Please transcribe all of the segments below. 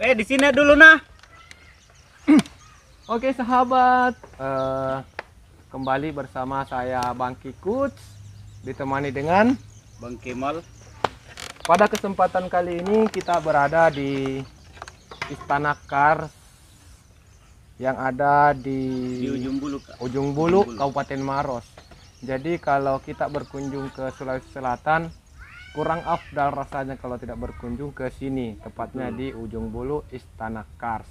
Di sini dulu nah. Oke sahabat, kembali bersama saya Bang Kikuts, ditemani dengan Bang Kemal. Pada kesempatan kali ini kita berada di Istana Kars yang ada di Ujung Bulu, Kak. Ujung Bulu, Kabupaten Maros. Jadi kalau kita berkunjung ke Sulawesi Selatan, kurang afdal rasanya kalau tidak berkunjung ke sini, tepatnya di Ujung Bulu Istana Kars.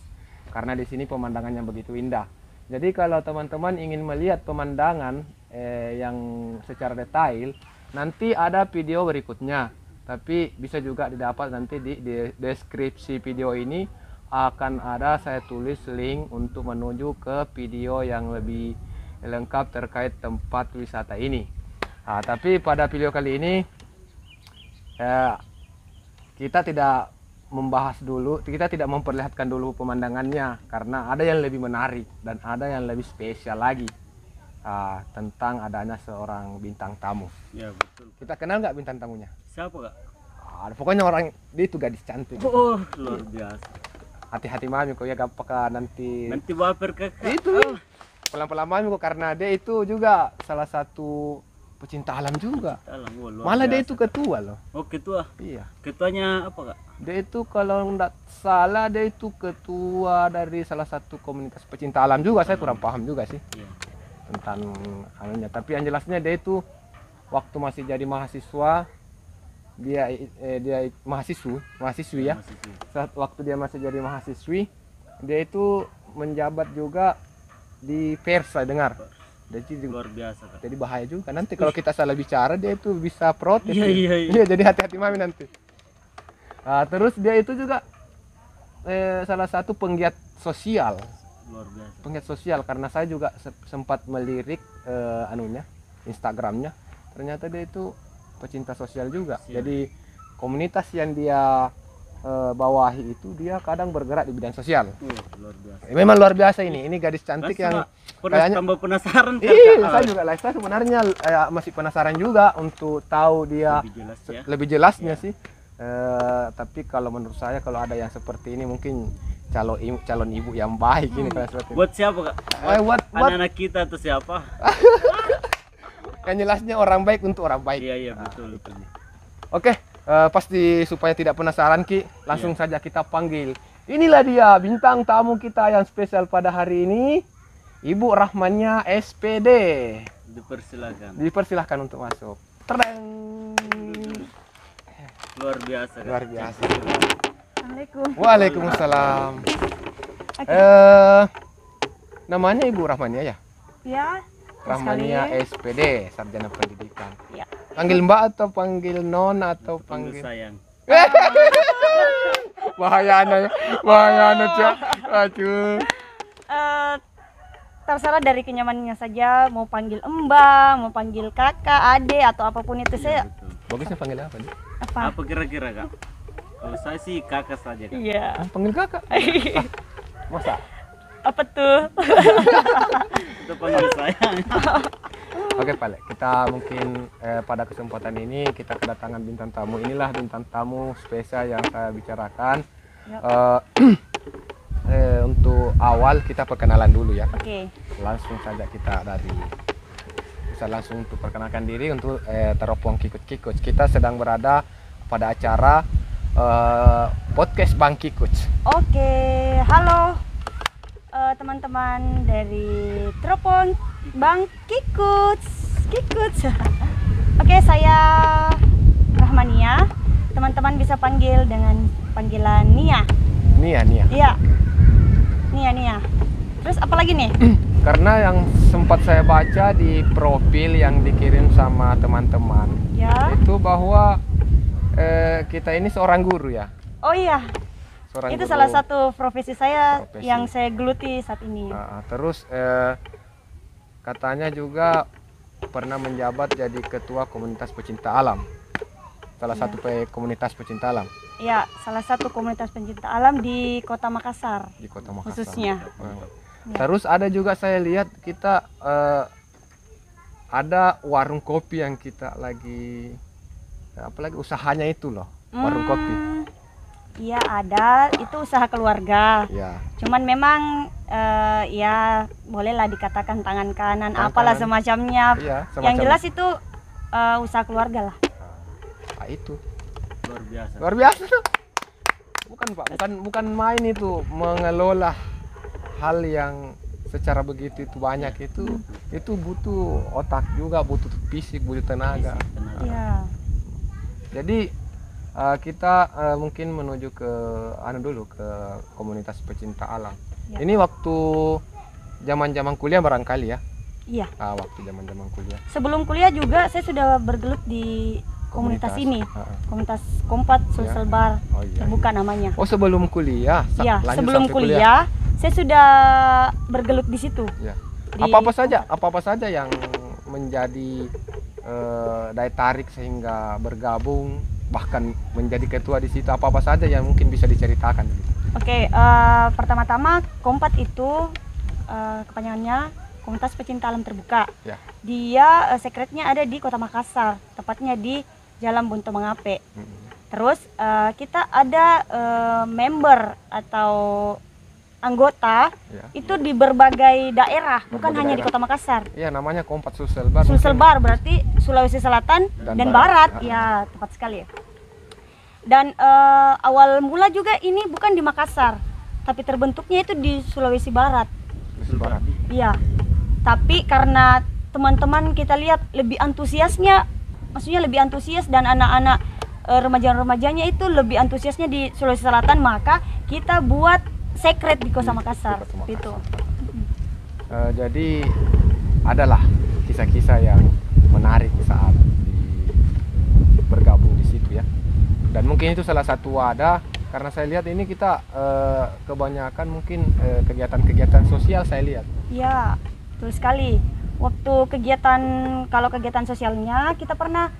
Karena di sini pemandangannya begitu indah. Jadi kalau teman-teman ingin melihat pemandangan yang secara detail, nanti ada video berikutnya. Tapi bisa juga didapat nanti di deskripsi video ini akan ada saya tulis link untuk menuju ke video yang lebih lengkap terkait tempat wisata ini. Nah, tapi pada video kali ini kita tidak membahas dulu, kita tidak memperlihatkan dulu pemandangannya karena ada yang lebih menarik dan ada yang lebih spesial lagi tentang adanya seorang bintang tamu. Ya betul. Kita kenal nggak bintang tamunya? Siapa, Kak? Pokoknya orang dia itu gadis cantik. Oh, luar biasa. Hati-hati mami kok ya, apakah nanti baper, Kakak. itu pelan-pelan mami kok, karena dia itu juga salah satu pecinta alam juga. Malah dia itu ketua loh. Oh, ketua. Iya. Ketuanya apa, Kak? Dia itu kalau nggak salah dia itu ketua dari salah satu komunitas pecinta alam juga. Saya kurang paham juga sih tentang anunya. Tapi yang jelasnya dia itu waktu masih jadi mahasiswa, dia mahasiswi ya. Saat waktu dia masih jadi mahasiswi, dia itu menjabat juga di pers, saya dengar. Jadi luar biasa, Kak. Jadi bahaya juga nanti kalau kita salah bicara, dia itu bisa protes. Iya. Jadi hati-hati mami nanti. Terus dia itu juga salah satu penggiat sosial. Luar biasa. Penggiat sosial, karena saya juga sempat melirik Instagramnya. Ternyata dia itu pecinta sosial juga. Jadi komunitas yang dia bawahi itu dia kadang bergerak di bidang sosial. Luar biasa. Memang luar biasa ini gadis cantik yang kayaknya tambah penasaran kan? Saya juga saya sebenarnya masih penasaran juga untuk tahu dia lebih jelasnya sih. Tapi kalau menurut saya kalau ada yang seperti ini mungkin calon ibu yang baik ini kalau seperti ini. Buat siapa, Kak? Buat anak-anak kita atau siapa? Yang jelasnya orang baik untuk orang baik. Iya betul. Oke, pasti supaya tidak penasaran Ki, langsung saja kita panggil. Inilah dia bintang tamu kita yang spesial pada hari ini, Ibu Rahmania SPD. Dipersilakan untuk masuk. Tereng. Luar biasa. Luar biasa. Assalamualaikum. Waalaikumsalam. Namanya Ibu Rahmania ya? Ya. Rahmania SPD, sarjana pendidikan. Ya. Panggil Mbak atau panggil Non atau panggil sayang? Bahaya Cak. Aduh. Terserah dari kenyamanannya saja, mau panggil Mbak, mau panggil kakak, ade atau apapun itu saya. Bagusnya panggil apa nih? Apa kira-kira, Kak? Kalau saya sih kakak saja, Kak. Iya. Panggil kakak. Masa? Apa tuh? Kita panggil sayang. Oke Pak, kita mungkin pada kesempatan ini kita kedatangan bintang tamu. Inilah bintang tamu spesial yang saya bicarakan. Untuk awal kita perkenalan dulu ya. Oke. Langsung saja kita bisa langsung untuk perkenalkan diri untuk teropong Kikuts. Kita sedang berada pada acara podcast Bang Kikuts. Oke, halo teman-teman dari teropong Bang Kikuts. Oke, saya Rahmania. Teman-teman bisa panggil dengan panggilan Nia. Nia. Iya. Nia. Terus apa lagi nih? Karena yang sempat saya baca di profil yang dikirim sama teman-teman, itu bahwa kita ini seorang guru ya. Oh iya. Itu salah satu profesi saya yang saya geluti saat ini. Terus katanya juga pernah menjabat jadi ketua komunitas pecinta alam. Salah satu komunitas pecinta alam. Ya, salah satu komunitas pencinta alam di Kota Makassar. Di Kota Makassar. Khususnya. Terus ada juga saya lihat kita ada warung kopi yang kita lagi apalagi usahanya itu loh, warung kopi. Iya ada, itu usaha keluarga. Ya. Cuman memang ya bolehlah dikatakan tangan kanan, Tangan apalah kanan. semacamnya. Iya, Yang semacam- jelas itu usaha keluarga lah. Ah, itu Luar biasa. luar biasa tuh. Bukan Pak, bukan main itu mengelola hal yang secara begitu itu banyak itu butuh otak juga, butuh fisik, butuh tenaga. Tenaga. Iya. Jadi kita mungkin menuju ke dulu ke komunitas pecinta alam. Ya. Ini waktu zaman kuliah barangkali ya. Iya. Waktu zaman kuliah. Sebelum kuliah juga saya sudah bergelut di komunitas ini. Komunitas Kompat Sulsel Bar. Oh iya. Terbuka namanya. Oh sebelum kuliah. Iya, lanjut sebelum sampai kuliah saya sudah bergelut di situ. Ya. Di- Apa-apa saja yang menjadi daya tarik sehingga bergabung bahkan menjadi ketua di situ, apa-apa saja yang mungkin bisa diceritakan gitu. Oke, pertama-tama Kompat itu kepanjangannya Komunitas Pecinta Alam Terbuka. Ya. Dia sekretnya ada di Kota Makassar, tepatnya di Jalan Buntu Mengape. Terus kita ada member atau anggota Ya. itu di berbagai daerah, bukan Berbagai hanya di daerah. Kota Makassar. Iya, namanya Kompat Sulsel Bar. Sulsel mungkin. Bar berarti Sulawesi Selatan Dan dan Barat. Barat. Ya, tepat sekali ya. Dan awal mula juga ini bukan di Makassar, tapi terbentuknya itu di Sulawesi Barat. Sulsel Barat. Iya. Tapi karena teman-teman kita lihat lebih antusiasnya, maksudnya lebih antusias dan anak-anak remaja-remajanya itu lebih antusiasnya di Sulawesi Selatan, maka kita buat sekret di Kota Makassar. Kota Makassar. Itu. Jadi adalah kisah-kisah yang menarik saat bergabung di situ ya. Dan mungkin itu salah satu wadah karena saya lihat ini kita kebanyakan mungkin kegiatan-kegiatan sosial saya lihat. Iya, betul sekali. Waktu kalau kegiatan sosialnya kita pernah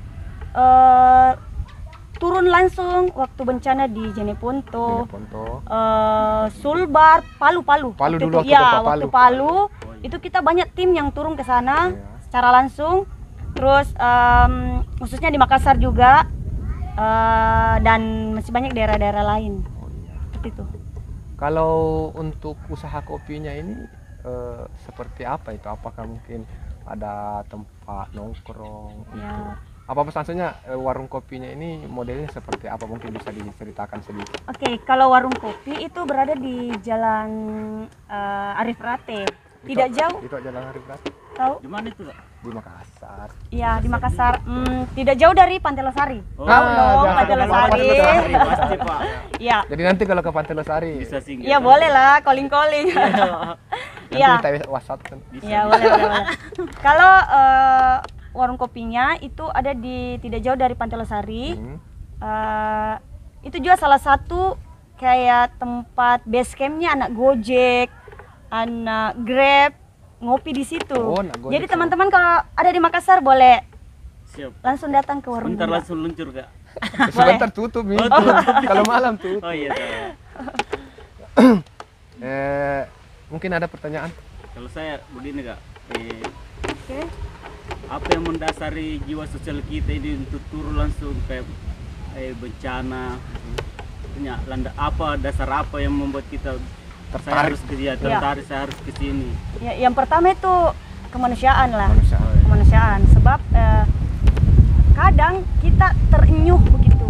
turun langsung waktu bencana di Jeneponto, Ponto. Sulbar, Palu. Palu Waktu dulu, itu, waktu Bapak waktu Palu. Palu itu kita banyak tim yang turun ke sana Iya. secara langsung. Terus khususnya di Makassar juga dan masih banyak daerah-daerah lain. Oh, iya. Seperti itu. Kalau untuk usaha kopinya ini seperti apa itu? Apakah mungkin ada tempat nongkrong? Ya. Apa pesannya warung kopinya ini modelnya seperti apa? Mungkin bisa diceritakan sedikit. Oke, kalau warung kopi itu berada di Jalan Arif Rate. Tidak jauh, Itu Jalan Arif Rate tahu? Di mana itu, Kak? di Makassar. Iya, di Makassar. Tidak jauh dari Pantai Losari. Oh, Tahu dong jangan Pantai lupa Losari. Pantai Losari. Pasti, Pak. Iya. Jadi nanti kalau ke Pantai Losari, Bisa singgah. Iya, boleh lah calling-calling. nanti Iya. kita WhatsApp kan. Bisa. Iya, boleh. Kalau warung kopinya itu ada di tidak jauh dari Pantai Losari. Itu juga salah satu kayak tempat base campnya anak Gojek, anak Grab ngopi di situ. Oh, anak Gojek. Jadi teman-teman kalau ada di Makassar boleh Siap. langsung datang ke warung. Bentar Bunda. langsung luncur, Kak. Sebentar tutup nih. Kalau malam tutup. Oh iya, tahu. Mungkin ada pertanyaan? Kalau saya begini, Kak. Oke. Apa yang mendasari jiwa sosial kita ini untuk turun langsung kayak bencana? Punya dasar apa yang membuat kita Tertarik. tertarik, saya harus ke sini. Ya, yang pertama itu kemanusiaan lah. Manusia. Kemanusiaan. Sebab kadang kita terenyuh begitu.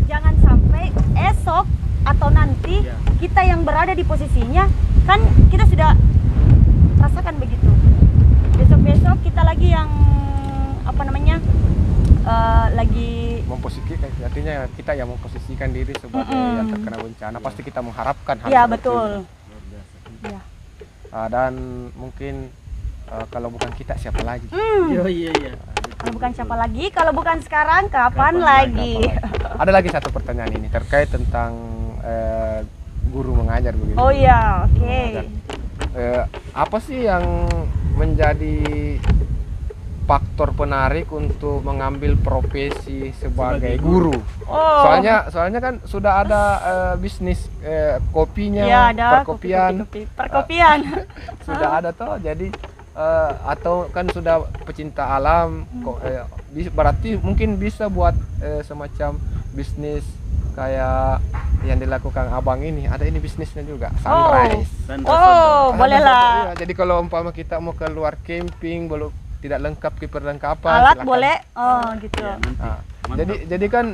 Jangan sampai esok atau nanti Ya. kita yang berada di posisinya kan kita sudah rasakan begitu. Besok-besok kita lagi yang apa namanya lagi Memposisikan, artinya kita yang memposisikan diri sebagai yang terkena bencana, pasti kita mengharapkan hal ya seperti betul. itu. Luar biasa. Ya. Dan mungkin kalau bukan kita siapa lagi? Iya. Kalau bukan siapa lagi, kalau bukan sekarang kapan lagi? Ada lagi satu pertanyaan ini terkait tentang guru mengajar begitu. Oh iya, oke. Apa sih yang menjadi faktor penarik untuk mengambil profesi sebagai Sebagai guru? Oh. Soalnya kan sudah ada bisnis kopinya, Ya, ada perkopian, kopi. Perkopian. sudah ada toh. Jadi atau kan sudah pecinta alam, berarti mungkin bisa buat semacam bisnis kayak yang dilakukan abang ini, ada ini bisnisnya juga, sunrise. Oh, boleh lah. Iya, jadi kalau umpama kita mau keluar camping, belum tidak lengkap perlengkapan, Alat silakan. boleh, oh gitu. Ya, nanti. Nah, Mantap. jadi kan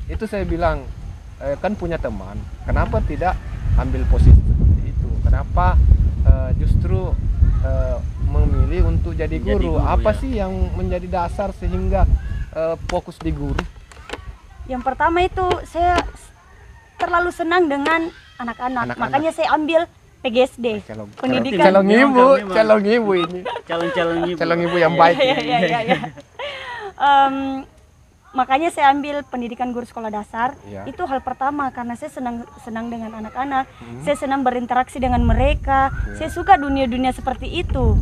itu saya bilang kan punya teman, kenapa tidak ambil posisi seperti itu? Kenapa justru memilih untuk jadi guru? Apa ya. sih yang menjadi dasar sehingga fokus di guru? Yang pertama itu saya terlalu senang dengan anak-anak, makanya saya ambil PGSD, pendidikan. Calon ibu ini, Calon ibu yang baik. Ya. Makanya saya ambil pendidikan guru sekolah dasar. Ya. Itu hal pertama karena saya senang dengan anak-anak. Saya senang berinteraksi dengan mereka. Saya suka dunia-dunia seperti itu.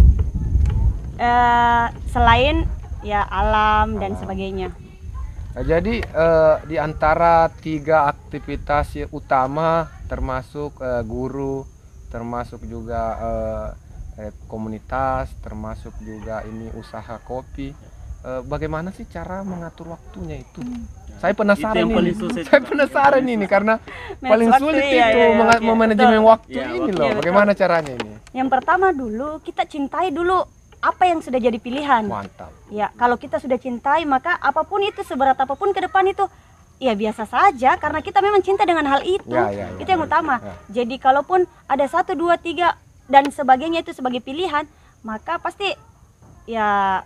Selain ya alam dan sebagainya. Nah, jadi di antara 3 aktivitas utama termasuk guru, termasuk juga komunitas, termasuk juga ini usaha kopi. Bagaimana sih cara mengatur waktunya itu? Saya penasaran ini. Saya penasaran ini karena paling sulit itu memanajemen waktu ini loh. Betul. Bagaimana caranya ini? Yang pertama dulu kita cintai dulu apa yang sudah jadi pilihan. Mantap. Ya, kalau kita sudah cintai maka apapun itu seberat apapun ke depan itu ya biasa saja karena kita memang cinta dengan hal itu. Itu yang utama. Jadi kalaupun ada 1, 2, 3 dan sebagainya itu sebagai pilihan, maka pasti ya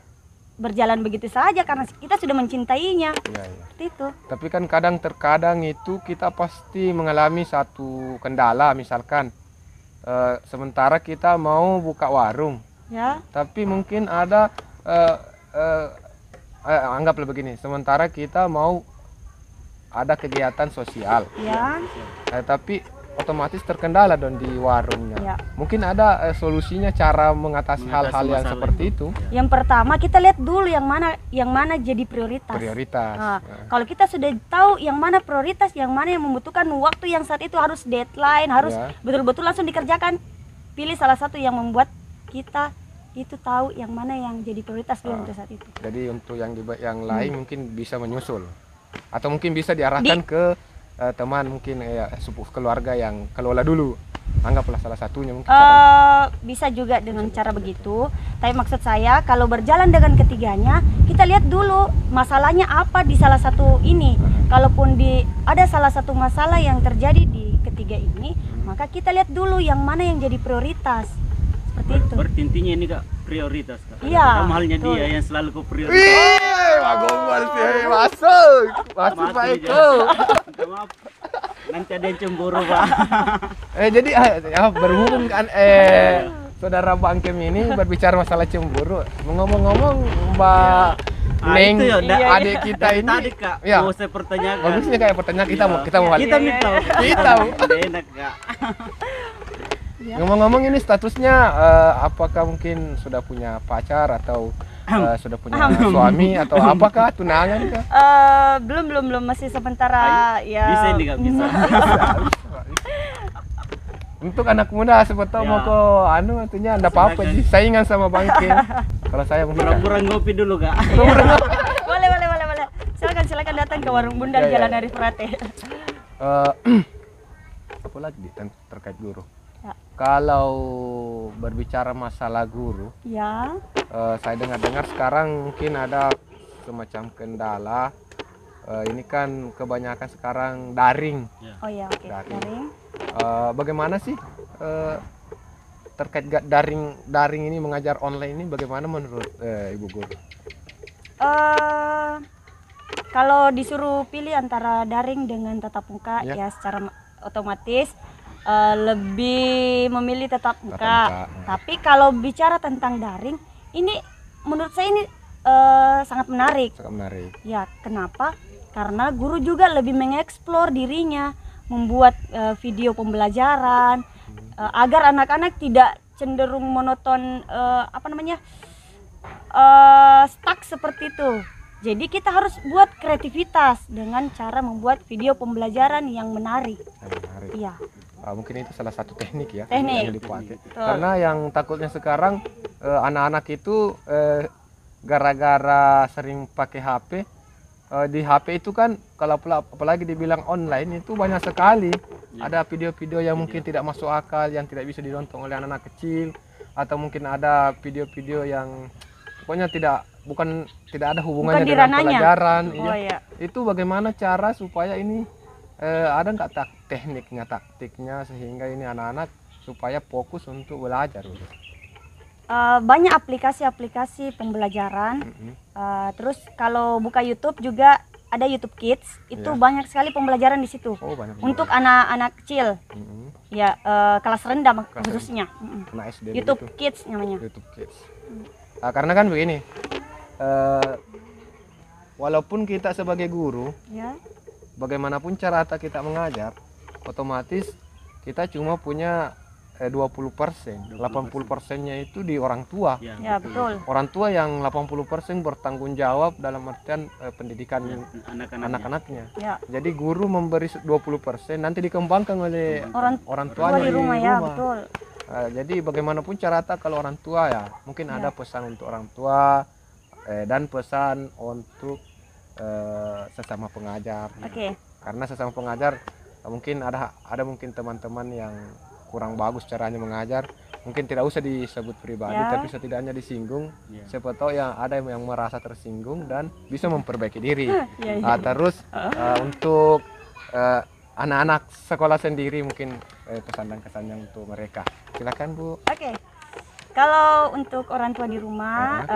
berjalan begitu saja karena kita sudah mencintainya. Seperti itu. Tapi kan terkadang itu kita pasti mengalami satu kendala, misalkan sementara kita mau buka warung. Ya. Tapi mungkin ada anggaplah begini, sementara kita mau ada kegiatan sosial, Ya. Tapi otomatis terkendala dong di warungnya. Ya. Mungkin ada solusinya cara mengatasi hal-hal yang masalah seperti itu. Yang pertama kita lihat dulu yang mana jadi prioritas. Nah, kalau kita sudah tahu yang mana prioritas, yang mana yang membutuhkan waktu yang saat itu harus deadline, harus betul-betul langsung dikerjakan. Pilih salah satu yang membuat kita itu tahu yang mana yang jadi prioritas dulu untuk saat itu. Jadi untuk yang lain mungkin bisa menyusul atau mungkin bisa diarahkan ke teman mungkin sepupu keluarga yang kelola dulu. Anggaplah salah satunya mungkin. Bisa juga dengan cara begitu. Tapi maksud saya kalau berjalan dengan ketiganya, kita lihat dulu masalahnya apa di salah satu ini. Kalaupun ada salah satu masalah yang terjadi di ketiga ini, maka kita lihat dulu yang mana yang jadi prioritas. Seperti itu. Berarti intinya ini Kak prioritas Kak. Iya. Sama halnya dia yang selalu ke prioritas. Masuk Pak Eko. Maaf. Nanti ada yang cemburu Pak. Jadi berhubung kan saudara Bang Kem ini berbicara masalah cemburu. Ngomong-ngomong Mbak Neng, itu ya, adik kita ini. Tadi Kak, ya. mau saya pertanyakan. Bagusnya kayak pertanyaan kita mau Kita minta. Kita. Enak Kak. Ngomong-ngomong ini statusnya apakah mungkin sudah punya pacar atau sudah punya suami atau apakah tunangan kah? Belum masih sementara ya. Bisa ini Kak, bisa. Untuk anak muda sebetulnya mau ke artinya enggak apa-apa sih, saingan sama Bang Kem. Kalau saya mungkin Pura-pura ngopi dulu Kak. Boleh. Silakan datang ke warung Bunda di Jalan Arif Rate. Apa lagi terkait guru? Ya. Kalau berbicara masalah guru, Ya. Saya dengar sekarang mungkin ada semacam kendala. Ini kan kebanyakan sekarang daring. Oh ya, oke. Daring. Bagaimana sih terkait daring ini, mengajar online ini bagaimana menurut Ibu Guru? Kalau disuruh pilih antara daring dengan tatap muka, ya secara otomatis lebih memilih tatap muka. Tapi kalau bicara tentang daring, ini menurut saya ini sangat menarik. Sangat menarik. Ya, kenapa? Karena guru juga lebih mengeksplor dirinya, membuat video pembelajaran agar anak-anak tidak cenderung monoton, stuck seperti itu. Jadi kita harus buat kreativitas dengan cara membuat video pembelajaran yang menarik. Iya. Mungkin itu salah satu teknik ya yang dipakai. Karena yang takutnya sekarang anak-anak itu gara-gara sering pakai HP di HP itu kan kalau apalagi dibilang online itu banyak sekali. Ya. Ada video-video yang mungkin tidak masuk akal, yang tidak bisa ditonton oleh anak-anak kecil, atau mungkin ada video-video yang pokoknya tidak ada hubungannya Bukan di dengan ranahnya. pelajaran. Oh Iya. ya. Itu bagaimana cara supaya ini ada nggak taktiknya sehingga ini anak-anak supaya fokus untuk belajar. Banyak aplikasi-aplikasi pembelajaran. Mm-mm. Terus kalau buka YouTube juga ada YouTube Kids. Itu Iya. banyak sekali pembelajaran di situ. Oh, banyak Untuk anak-anak kecil, Mm-mm. ya kelas rendah Kelas khususnya. Mm-mm. Anak SD YouTube begitu. Kids namanya. YouTube Kids. Karena kan begini, walaupun kita sebagai guru, Ya. bagaimanapun cara kita mengajar, otomatis kita cuma punya 20%, 80%-nya itu di orang tua. Ya, betul. Orang tua yang 80% bertanggung jawab dalam artian pendidikan Ya, anak-anaknya. anak-anaknya. Ya. Jadi guru memberi 20% nanti dikembangkan oleh Orang orang tua tuanya di rumah ya, betul. Jadi bagaimanapun cara kalau orang tua ya, mungkin ada pesan untuk orang tua dan pesan untuk sesama pengajar. Oke. Karena sesama pengajar mungkin ada mungkin teman-teman yang kurang bagus caranya mengajar, mungkin tidak usah disebut pribadi, Ya. tapi setidaknya disinggung. Ya. Siapa tahu yang ada yang merasa tersinggung dan bisa memperbaiki diri. Ya, ya. Terus untuk anak-anak sekolah sendiri mungkin pesan dan kesannya untuk mereka. Silakan Bu. Oke. Kalau untuk orang tua di rumah,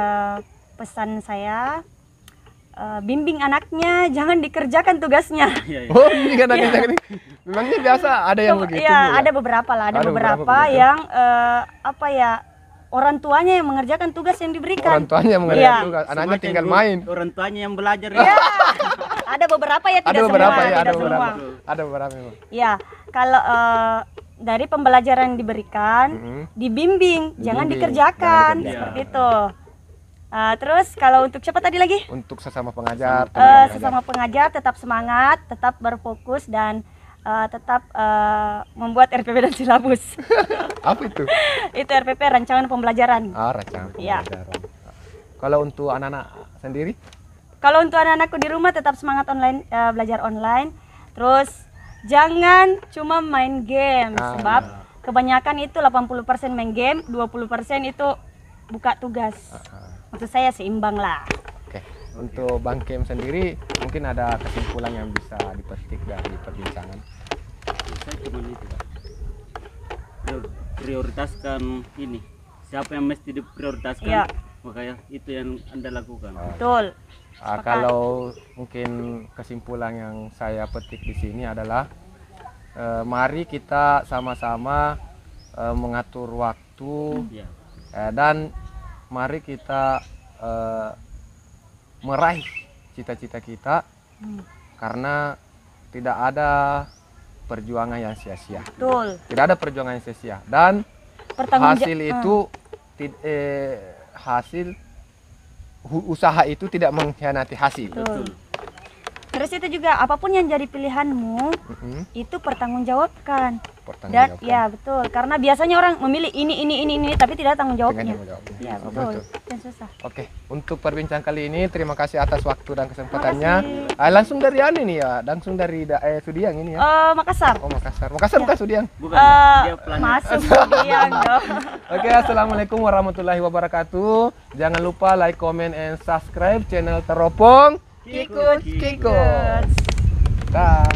pesan saya bimbing anaknya, jangan dikerjakan tugasnya. Iya, iya. Oh, ini kan ini. Memangnya biasa ada yang begitu. Bu, Ya, ada beberapa lah, ada Ada beberapa beberapa begitu. yang apa ya, orang tuanya yang mengerjakan tugas yang Orang diberikan. tuanya mengerjakan Iya. tugas, anaknya Semakin tinggal guru, main. Orang tuanya yang belajar. Ya, ada beberapa ya, Ada tidak beberapa semua, ya, ada tidak beberapa. semua. Ada beberapa memang. Ya, kalau dari pembelajaran yang diberikan, Mm-mm. dibimbing, jangan Dibimbing, dikerjakan, jangan seperti dikerjakan. itu. Terus kalau untuk siapa tadi lagi? Untuk sesama pengajar, tenaga pengajar. Sesama pengajar tetap semangat, tetap berfokus dan tetap membuat RPP dan silabus. Apa itu? Itu RPP, rancangan pembelajaran. Rancangan Iya. pembelajaran. Kalau untuk anak-anak sendiri? Kalau untuk anak-anakku di rumah tetap semangat online, belajar online. Terus jangan cuma main game, sebab kebanyakan itu 80% main game, 20% itu buka tugas. Maksud saya seimbang lah. Oke. Untuk Bang Kem sendiri mungkin ada kesimpulan yang bisa dipetik dari perbincangan. Saya cuma itu, Pak. Prioritaskan ini. Siapa yang mesti diprioritaskan? Iya. Makanya itu yang Anda lakukan. Betul. Sepakat. Kalau mungkin kesimpulan yang saya petik di sini adalah mari kita sama-sama mengatur waktu Iya. dan mari kita meraih cita-cita kita karena tidak ada perjuangan yang sia-sia. Betul. Tidak ada perjuangan yang sia-sia dan hasil itu usaha itu tidak mengkhianati hasil. Betul. Terus itu juga apapun yang jadi pilihanmu itu pertanggungjawabkan. Dan ya betul, karena biasanya orang memilih ini tapi tidak tanggung jawabnya. Ya betul. Dan susah. Oke, untuk perbincangan kali ini terima kasih atas waktu dan kesempatannya. Langsung dari nih ya, langsung dari Sudiang ini ya. Makassar. Oh Makassar, Makassar bukan Sudiang? Bukan, dia planet. Masuk Sudiang dong. Oke, assalamualaikum warahmatullahi wabarakatuh. Jangan lupa like, comment, and subscribe channel Teropong. Kikut. Kikut. Dah.